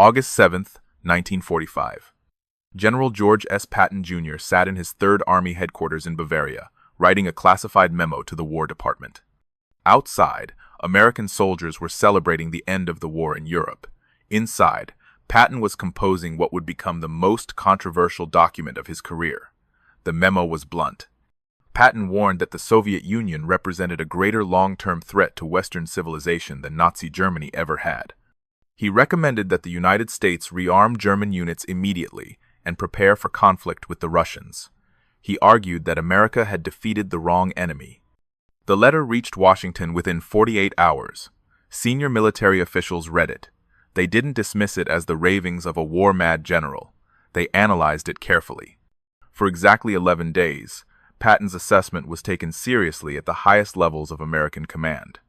August 7, 1945. General George S. Patton, Jr. sat in his 3rd Army headquarters in Bavaria, writing a classified memo to the War Department. Outside, American soldiers were celebrating the end of the war in Europe. Inside, Patton was composing what would become the most controversial document of his career. The memo was blunt. Patton warned that the Soviet Union represented a greater long-term threat to Western civilization than Nazi Germany ever had. He recommended that the United States rearm German units immediately and prepare for conflict with the Russians. He argued that America had defeated the wrong enemy. The letter reached Washington within 48 hours. Senior military officials read it. They didn't dismiss it as the ravings of a war-mad general. They analyzed it carefully. For exactly 11 days, Patton's assessment was taken seriously at the highest levels of American command.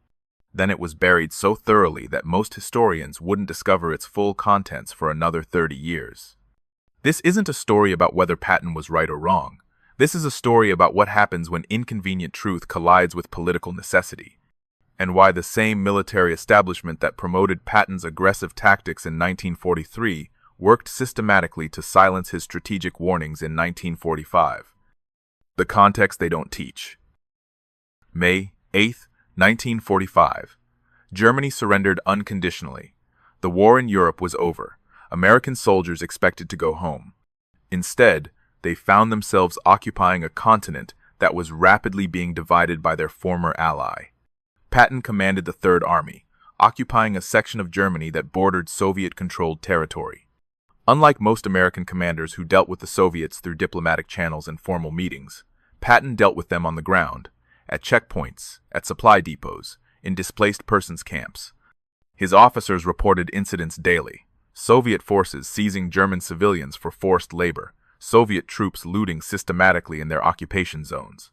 Then it was buried so thoroughly that most historians wouldn't discover its full contents for another 30 years. This isn't a story about whether Patton was right or wrong. This is a story about what happens when inconvenient truth collides with political necessity, and why the same military establishment that promoted Patton's aggressive tactics in 1943 worked systematically to silence his strategic warnings in 1945. The context they don't teach. May 8, 1945. Germany surrendered unconditionally. The war in Europe was over. American soldiers expected to go home. Instead, they found themselves occupying a continent that was rapidly being divided by their former ally. Patton commanded the 3rd Army, occupying a section of Germany that bordered Soviet-controlled territory. Unlike most American commanders who dealt with the Soviets through diplomatic channels and formal meetings, Patton dealt with them on the ground, at checkpoints, at supply depots, in displaced persons camps. His officers reported incidents daily: Soviet forces seizing German civilians for forced labor, Soviet troops looting systematically in their occupation zones,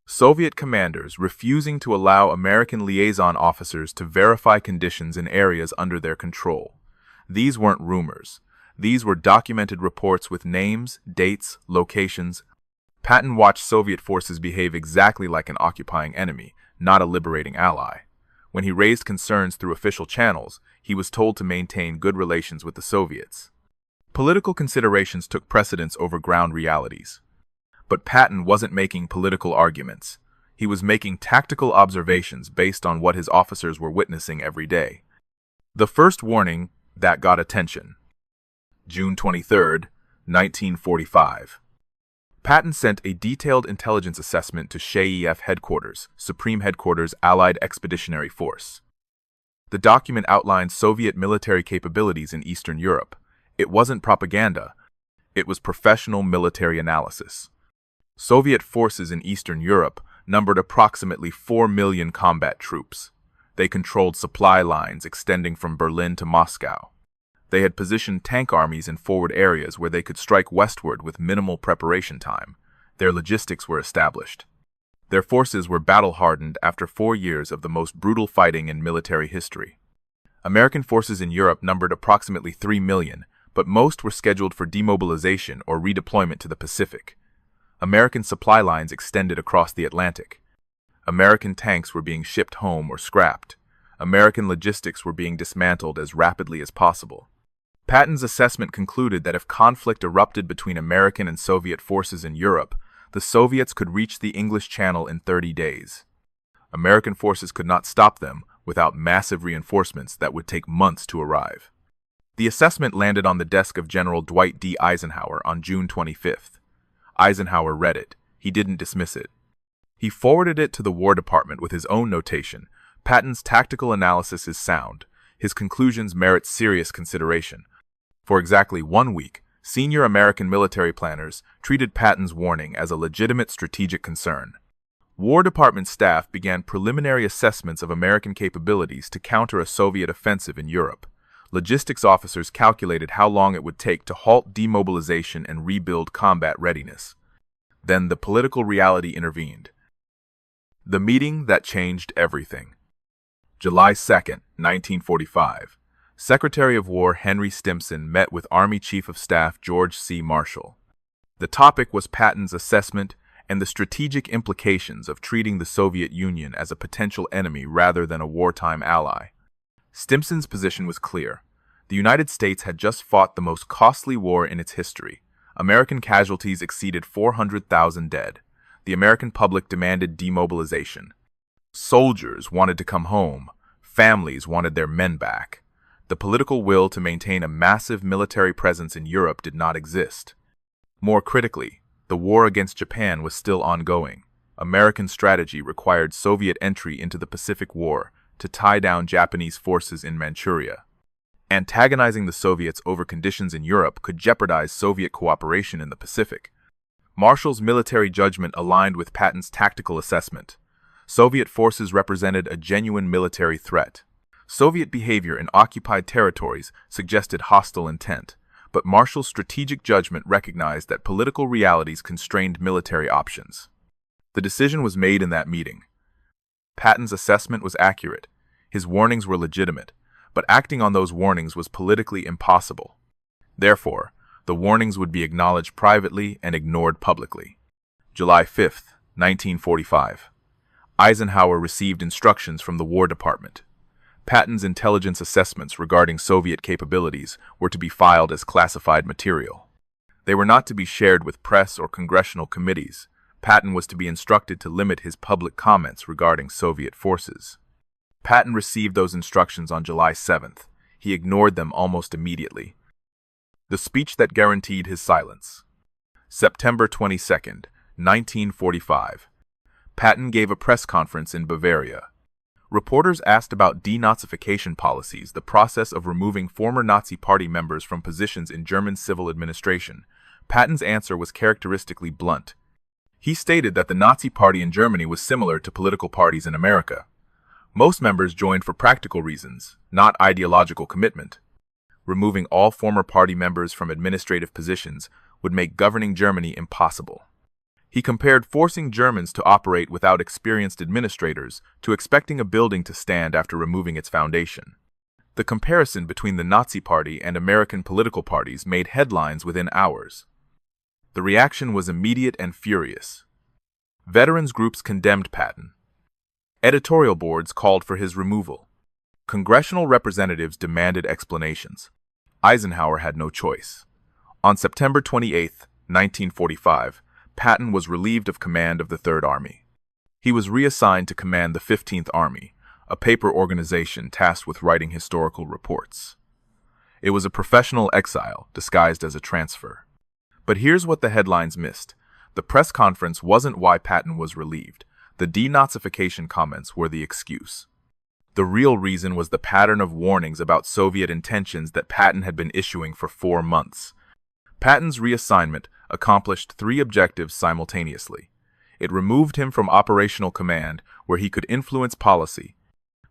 Soviet commanders refusing to allow American liaison officers to verify conditions in areas under their control. These weren't rumors. These were documented reports with names, dates, locations. Patton watched Soviet forces behave exactly like an occupying enemy, not a liberating ally. When he raised concerns through official channels, he was told to maintain good relations with the Soviets. Political considerations took precedence over ground realities. But Patton wasn't making political arguments. He was making tactical observations based on what his officers were witnessing every day. The first warning that got attention. June 23, 1945. Patton sent a detailed intelligence assessment to SHAEF Headquarters, Supreme Headquarters Allied Expeditionary Force. The document outlined Soviet military capabilities in Eastern Europe. It wasn't propaganda. It was professional military analysis. Soviet forces in Eastern Europe numbered approximately 4 million combat troops. They controlled supply lines extending from Berlin to Moscow. They had positioned tank armies in forward areas where they could strike westward with minimal preparation time. Their logistics were established. Their forces were battle-hardened after 4 years of the most brutal fighting in military history. American forces in Europe numbered approximately 3 million, but most were scheduled for demobilization or redeployment to the Pacific. American supply lines extended across the Atlantic. American tanks were being shipped home or scrapped. American logistics were being dismantled as rapidly as possible. Patton's assessment concluded that if conflict erupted between American and Soviet forces in Europe, the Soviets could reach the English Channel in 30 days. American forces could not stop them without massive reinforcements that would take months to arrive. The assessment landed on the desk of General Dwight D. Eisenhower on June 25th. Eisenhower read it. He didn't dismiss it. He forwarded it to the War Department with his own notation: Patton's tactical analysis is sound. His conclusions merit serious consideration. For exactly 1 week, senior American military planners treated Patton's warning as a legitimate strategic concern. War Department staff began preliminary assessments of American capabilities to counter a Soviet offensive in Europe. Logistics officers calculated how long it would take to halt demobilization and rebuild combat readiness. Then the political reality intervened. The meeting that changed everything. July 2, 1945. Secretary of War Henry Stimson met with Army Chief of Staff George C. Marshall. The topic was Patton's assessment and the strategic implications of treating the Soviet Union as a potential enemy rather than a wartime ally. Stimson's position was clear. The United States had just fought the most costly war in its history. American casualties exceeded 400,000 dead. The American public demanded demobilization. Soldiers wanted to come home. Families wanted their men back. The political will to maintain a massive military presence in Europe did not exist. More critically, the war against Japan was still ongoing. American strategy required Soviet entry into the Pacific War to tie down Japanese forces in Manchuria. Antagonizing the Soviets over conditions in Europe could jeopardize Soviet cooperation in the Pacific. Marshall's military judgment aligned with Patton's tactical assessment. Soviet forces represented a genuine military threat. Soviet behavior in occupied territories suggested hostile intent, but Marshall's strategic judgment recognized that political realities constrained military options. The decision was made in that meeting. Patton's assessment was accurate. His warnings were legitimate, but acting on those warnings was politically impossible. Therefore, the warnings would be acknowledged privately and ignored publicly. July 5, 1945. Eisenhower received instructions from the War Department. Patton's intelligence assessments regarding Soviet capabilities were to be filed as classified material. They were not to be shared with press or congressional committees. Patton was to be instructed to limit his public comments regarding Soviet forces. Patton received those instructions on July 7th. He ignored them almost immediately. The speech that guaranteed his silence. September 22, 1945. Patton gave a press conference in Bavaria. Reporters asked about denazification policies, the process of removing former Nazi Party members from positions in German civil administration. Patton's answer was characteristically blunt. He stated that the Nazi Party in Germany was similar to political parties in America. Most members joined for practical reasons, not ideological commitment. Removing all former party members from administrative positions would make governing Germany impossible. He compared forcing Germans to operate without experienced administrators to expecting a building to stand after removing its foundation. The comparison between the Nazi Party and American political parties made headlines within hours. The reaction was immediate and furious. Veterans groups condemned Patton. Editorial boards called for his removal. Congressional representatives demanded explanations. Eisenhower had no choice. On September 28, 1945, Patton was relieved of command of the Third Army. He was reassigned to command the 15th Army, a paper organization tasked with writing historical reports. It was a professional exile disguised as a transfer. But here's what the headlines missed. The press conference wasn't why Patton was relieved. The denazification comments were the excuse. The real reason was the pattern of warnings about Soviet intentions that Patton had been issuing for 4 months. Patton's reassignment accomplished 3 objectives simultaneously. It removed him from operational command, where he could influence policy.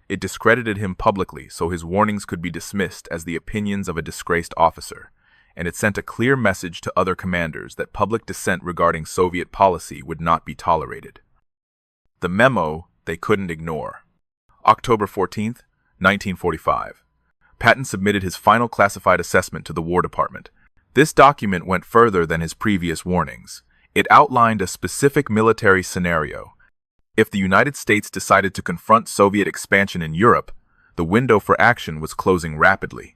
It discredited him publicly so his warnings could be dismissed as the opinions of a disgraced officer. And it sent a clear message to other commanders that public dissent regarding Soviet policy would not be tolerated. The memo they couldn't ignore. October 14, 1945. Patton submitted his final classified assessment to the War Department. This document went further than his previous warnings. It outlined a specific military scenario. If the United States decided to confront Soviet expansion in Europe, the window for action was closing rapidly.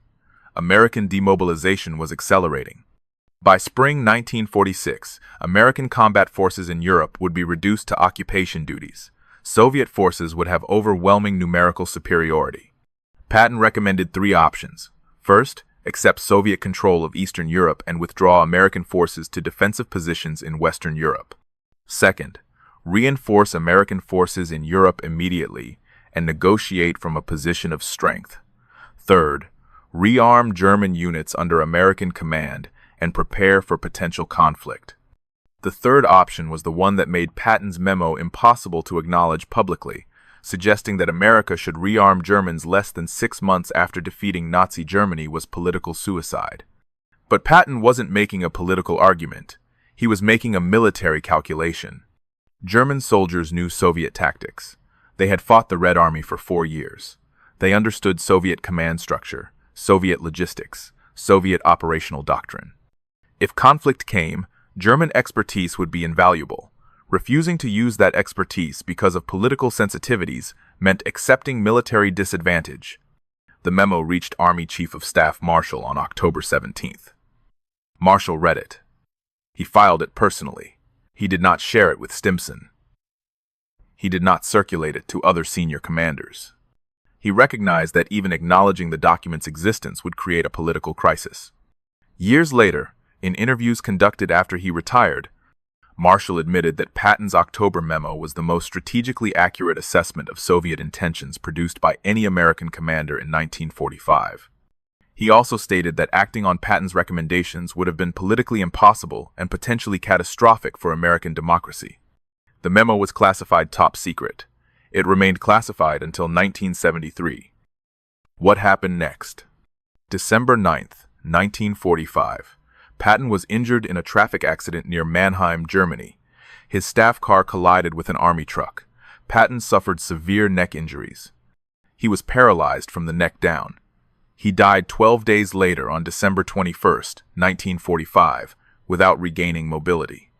American demobilization was accelerating. By spring 1946, American combat forces in Europe would be reduced to occupation duties. Soviet forces would have overwhelming numerical superiority. Patton recommended 3 options. First, accept Soviet control of Eastern Europe and withdraw American forces to defensive positions in Western Europe. Second, reinforce American forces in Europe immediately and negotiate from a position of strength. Third, rearm German units under American command and prepare for potential conflict. The third option was the one that made Patton's memo impossible to acknowledge publicly, suggesting that America should rearm Germans less than 6 months after defeating Nazi Germany was political suicide. But Patton wasn't making a political argument. He was making a military calculation. German soldiers knew Soviet tactics. They had fought the Red Army for 4 years. They understood Soviet command structure, Soviet logistics, Soviet operational doctrine. If conflict came, German expertise would be invaluable. Refusing to use that expertise because of political sensitivities meant accepting military disadvantage. The memo reached Army Chief of Staff Marshall on October 17th. Marshall read it. He filed it personally. He did not share it with Stimson. He did not circulate it to other senior commanders. He recognized that even acknowledging the document's existence would create a political crisis. Years later, in interviews conducted after he retired, Marshall admitted that Patton's October memo was the most strategically accurate assessment of Soviet intentions produced by any American commander in 1945. He also stated that acting on Patton's recommendations would have been politically impossible and potentially catastrophic for American democracy. The memo was classified top secret. It remained classified until 1973. What happened next? December 9th, 1945. Patton was injured in a traffic accident near Mannheim, Germany. His staff car collided with an army truck. Patton suffered severe neck injuries. He was paralyzed from the neck down. He died 12 days later on December 21st, 1945, without regaining mobility.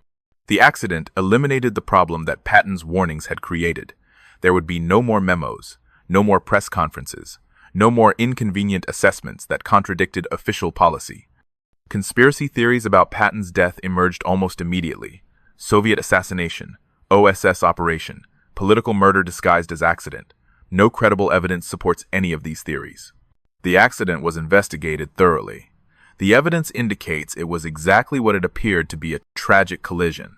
The accident eliminated the problem that Patton's warnings had created. There would be no more memos, no more press conferences, no more inconvenient assessments that contradicted official policy. Conspiracy theories about Patton's death emerged almost immediately. Soviet assassination, OSS operation, political murder disguised as accident. No credible evidence supports any of these theories. The accident was investigated thoroughly. The evidence indicates it was exactly what it appeared to be, a tragic collision.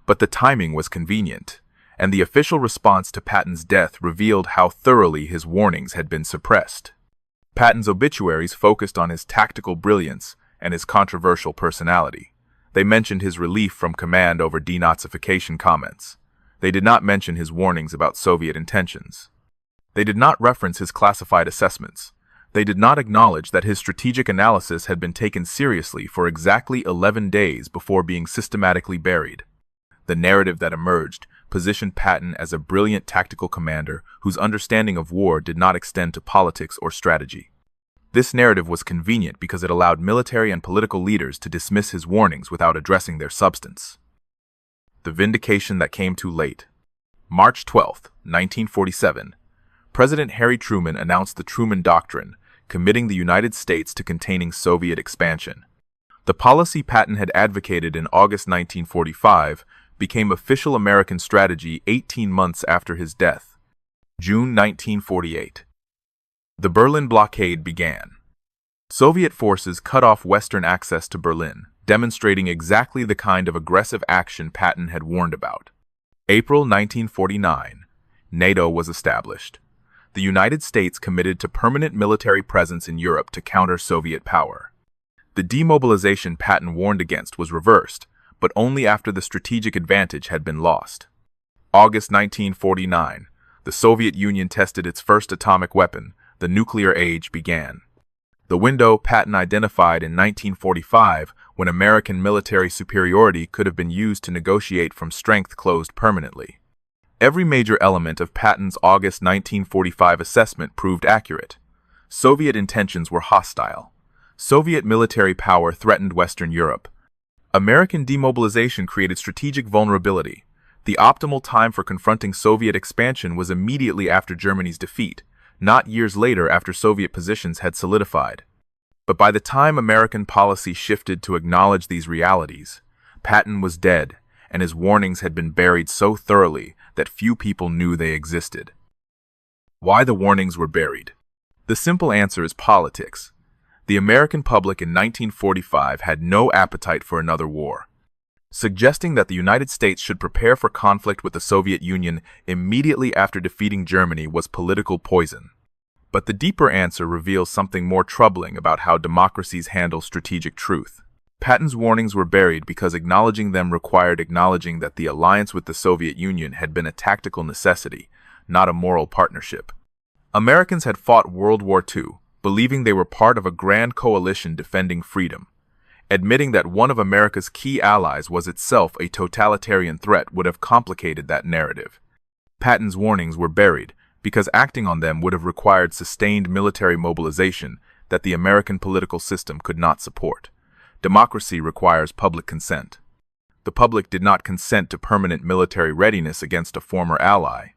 But the timing was convenient, and the official response to Patton's death revealed how thoroughly his warnings had been suppressed. Patton's obituaries focused on his tactical brilliance and his controversial personality. They mentioned his relief from command over denazification comments. They did not mention his warnings about Soviet intentions. They did not reference his classified assessments. They did not acknowledge that his strategic analysis had been taken seriously for exactly 11 days before being systematically buried. The narrative that emerged positioned Patton as a brilliant tactical commander whose understanding of war did not extend to politics or strategy. This narrative was convenient because it allowed military and political leaders to dismiss his warnings without addressing their substance. The vindication that came too late. March 12, 1947. President Harry Truman announced the Truman Doctrine, committing the United States to containing Soviet expansion. The policy Patton had advocated in August 1945 became official American strategy 18 months after his death. June 1948. The Berlin blockade began. Soviet forces cut off Western access to Berlin, demonstrating exactly the kind of aggressive action Patton had warned about. April 1949. NATO was established. The United States committed to permanent military presence in Europe to counter Soviet power. The demobilization Patton warned against was reversed, but only after the strategic advantage had been lost. August 1949. The Soviet Union tested its first atomic weapon. The nuclear age began. The window Patton identified in 1945, when American military superiority could have been used to negotiate from strength, closed permanently. Every major element of Patton's August 1945 assessment proved accurate. Soviet intentions were hostile. Soviet military power threatened Western Europe. American demobilization created strategic vulnerability. The optimal time for confronting Soviet expansion was immediately after Germany's defeat, not years later after Soviet positions had solidified. But by the time American policy shifted to acknowledge these realities, Patton was dead, and his warnings had been buried so thoroughly that few people knew they existed. Why the warnings were buried? The simple answer is politics. The American public in 1945 had no appetite for another war. Suggesting that the United States should prepare for conflict with the Soviet Union immediately after defeating Germany was political poison. But the deeper answer reveals something more troubling about how democracies handle strategic truth. Patton's warnings were buried because acknowledging them required acknowledging that the alliance with the Soviet Union had been a tactical necessity, not a moral partnership. Americans had fought World War II, believing they were part of a grand coalition defending freedom. Admitting that one of America's key allies was itself a totalitarian threat would have complicated that narrative. Patton's warnings were buried because acting on them would have required sustained military mobilization that the American political system could not support. Democracy requires public consent. The public did not consent to permanent military readiness against a former ally.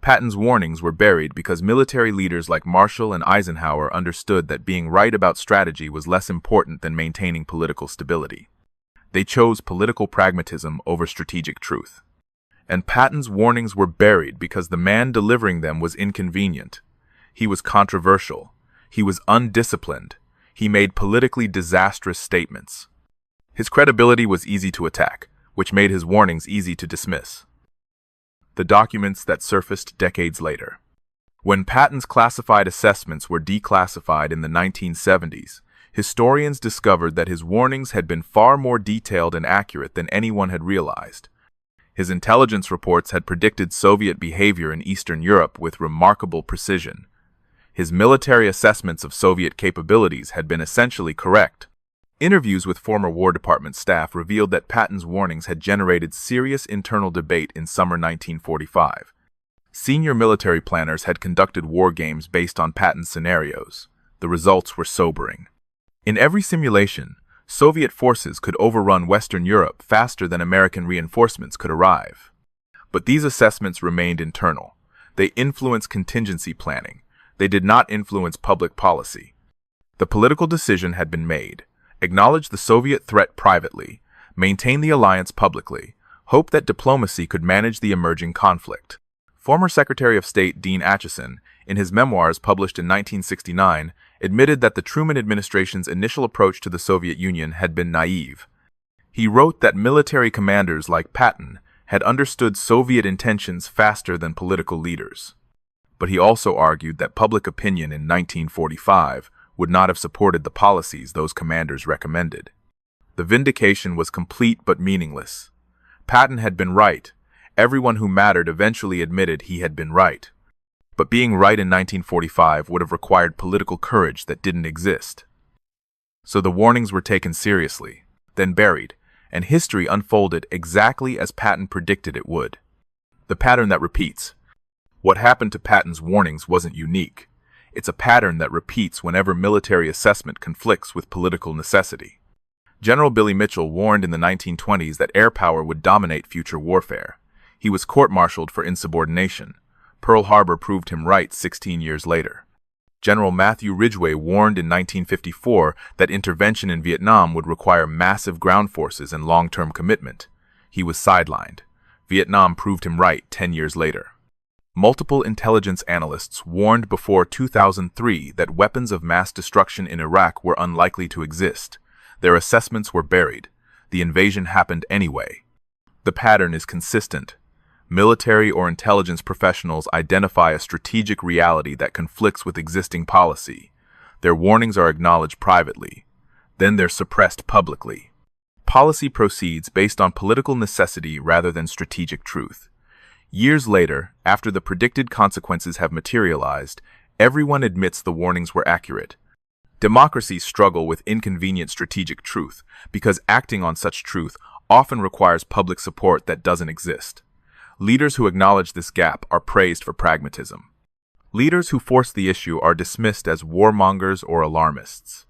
Patton's warnings were buried because military leaders like Marshall and Eisenhower understood that being right about strategy was less important than maintaining political stability. They chose political pragmatism over strategic truth. And Patton's warnings were buried because the man delivering them was inconvenient. He was controversial. He was undisciplined. He made politically disastrous statements. His credibility was easy to attack, which made his warnings easy to dismiss. The documents that surfaced decades later. When Patton's classified assessments were declassified in the 1970s, historians discovered that his warnings had been far more detailed and accurate than anyone had realized. His intelligence reports had predicted Soviet behavior in Eastern Europe with remarkable precision. His military assessments of Soviet capabilities had been essentially correct. Interviews with former War Department staff revealed that Patton's warnings had generated serious internal debate in summer 1945. Senior military planners had conducted war games based on Patton's scenarios. The results were sobering. In every simulation, Soviet forces could overrun Western Europe faster than American reinforcements could arrive. But these assessments remained internal. They influenced contingency planning. They did not influence public policy. The political decision had been made. Acknowledge the Soviet threat privately, maintain the alliance publicly, hope that diplomacy could manage the emerging conflict. Former Secretary of State Dean Acheson, in his memoirs published in 1969, admitted that the Truman administration's initial approach to the Soviet Union had been naive. He wrote that military commanders like Patton had understood Soviet intentions faster than political leaders. But he also argued that public opinion in 1945 would not have supported the policies those commanders recommended. The vindication was complete but meaningless. Patton had been right. Everyone who mattered eventually admitted he had been right. But being right in 1945 would have required political courage that didn't exist. So the warnings were taken seriously, then buried, and history unfolded exactly as Patton predicted it would. The pattern that repeats. What happened to Patton's warnings wasn't unique. It's a pattern that repeats whenever military assessment conflicts with political necessity. General Billy Mitchell warned in the 1920s that air power would dominate future warfare. He was court-martialed for insubordination. Pearl Harbor proved him right 16 years later. General Matthew Ridgway warned in 1954 that intervention in Vietnam would require massive ground forces and long-term commitment. He was sidelined. Vietnam proved him right 10 years later. Multiple intelligence analysts warned before 2003 that weapons of mass destruction in Iraq were unlikely to exist. Their assessments were buried. The invasion happened anyway. The pattern is consistent. Military or intelligence professionals identify a strategic reality that conflicts with existing policy. Their warnings are acknowledged privately. Then they're suppressed publicly. Policy proceeds based on political necessity rather than strategic truth. Years later, after the predicted consequences have materialized, everyone admits the warnings were accurate. Democracies struggle with inconvenient strategic truth because acting on such truth often requires public support that doesn't exist. Leaders who acknowledge this gap are praised for pragmatism. Leaders who force the issue are dismissed as warmongers or alarmists.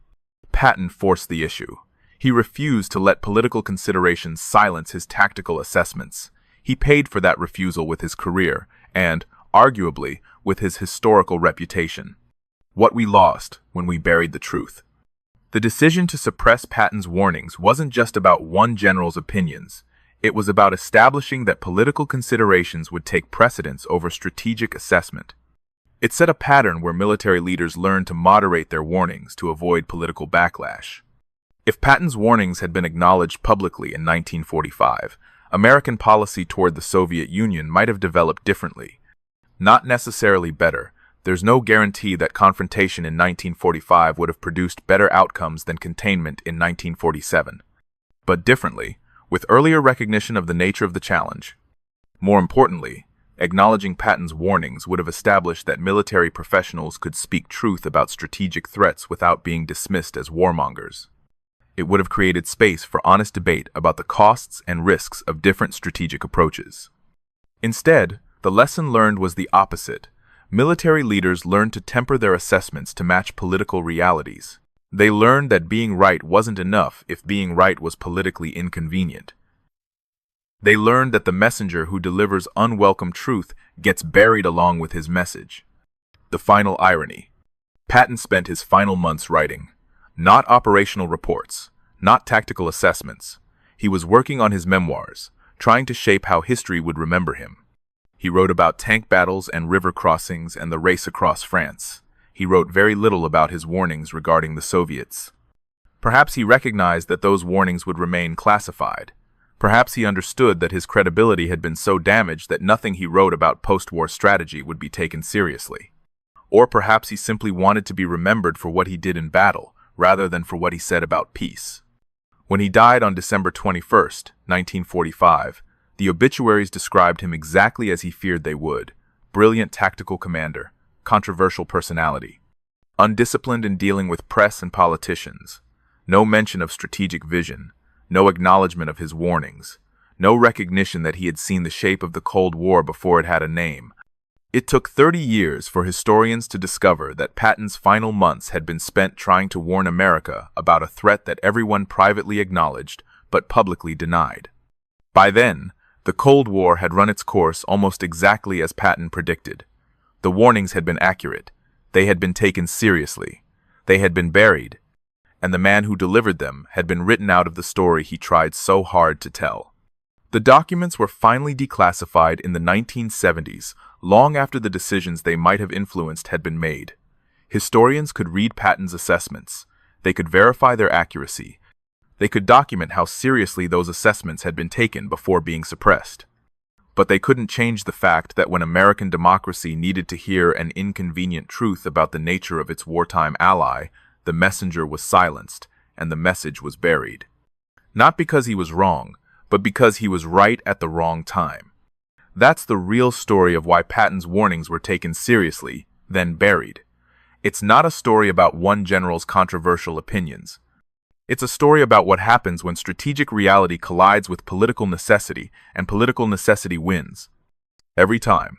Patton forced the issue. He refused to let political considerations silence his tactical assessments. He paid for that refusal with his career and, arguably, with his historical reputation. What we lost when we buried the truth. The decision to suppress Patton's warnings wasn't just about one general's opinions. It was about establishing that political considerations would take precedence over strategic assessment. It set a pattern where military leaders learned to moderate their warnings to avoid political backlash. If Patton's warnings had been acknowledged publicly in 1945, American policy toward the Soviet Union might have developed differently. Not necessarily better. There's no guarantee that confrontation in 1945 would have produced better outcomes than containment in 1947. But differently, with earlier recognition of the nature of the challenge. More importantly, acknowledging Patton's warnings would have established that military professionals could speak truth about strategic threats without being dismissed as warmongers. It would have created space for honest debate about the costs and risks of different strategic approaches. Instead, the lesson learned was the opposite. Military leaders learned to temper their assessments to match political realities. They learned that being right wasn't enough if being right was politically inconvenient. They learned that the messenger who delivers unwelcome truth gets buried along with his message. The final irony. Patton spent his final months writing. Not operational reports, not tactical assessments. He was working on his memoirs, trying to shape how history would remember him. He wrote about tank battles and river crossings and the race across France. He wrote very little about his warnings regarding the Soviets. Perhaps he recognized that those warnings would remain classified. Perhaps he understood that his credibility had been so damaged that nothing he wrote about post-war strategy would be taken seriously. Or perhaps he simply wanted to be remembered for what he did in battle, rather than for what he said about peace. When he died on December 21st, 1945, the obituaries described him exactly as he feared they would: brilliant tactical commander, controversial personality, undisciplined in dealing with press and politicians, no mention of strategic vision, no acknowledgement of his warnings, no recognition that he had seen the shape of the Cold War before it had a name. It took 30 years for historians to discover that Patton's final months had been spent trying to warn America about a threat that everyone privately acknowledged but publicly denied. By then, the Cold War had run its course almost exactly as Patton predicted. The warnings had been accurate. They had been taken seriously. They had been buried. And the man who delivered them had been written out of the story he tried so hard to tell. The documents were finally declassified in the 1970s, long after the decisions they might have influenced had been made. Historians could read Patton's assessments. They could verify their accuracy. They could document how seriously those assessments had been taken before being suppressed. But they couldn't change the fact that when American democracy needed to hear an inconvenient truth about the nature of its wartime ally, the messenger was silenced, and the message was buried. Not because he was wrong, but because he was right at the wrong time. That's the real story of why Patton's warnings were taken seriously, then buried. It's not a story about one general's controversial opinions. It's a story about what happens when strategic reality collides with political necessity, and political necessity wins. Every time.